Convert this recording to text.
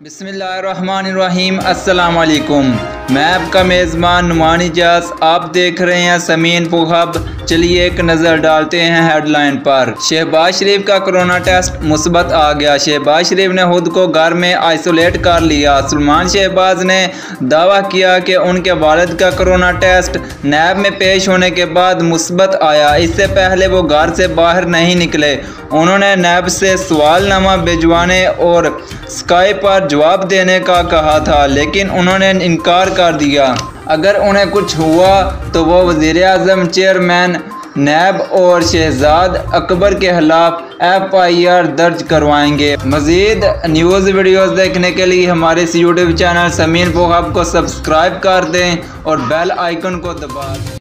बिस्मिल्लाहिर्रहमानिर्रहीम। अस्सलाम वालेकुम। मैं आपका मेज़बान नुमान इजाज़। आप देख रहे हैं समीन पुखब। चलिए एक नज़र डालते हैं हेडलाइन पर। शहबाज शरीफ का कोरोना टेस्ट मुस्बत आ गया। शहबाज शरीफ ने खुद को घर में आइसोलेट कर लिया। सलमान शहबाज ने दावा किया कि उनके वालिद का कोरोना टेस्ट नैब में पेश होने के बाद मुस्बत आया। इससे पहले वो घर से बाहर नहीं निकले। उन्होंने नैब से सवालनामा भिजवाने और स्काइप पर जवाब देने का कहा था, लेकिन उन्होंने इनकार कर दिया। अगर उन्हें कुछ हुआ तो वो वज़ीर-ए-आज़म, चेयरमैन नैब और शहजाद अकबर के खिलाफ FIR दर्ज करवाएंगे। मज़ीद न्यूज़ वीडियोज़ देखने के लिए हमारे इस YouTube चैनल समीन पुखब को सब्सक्राइब कर दें और बेल आइकन को दबा दें।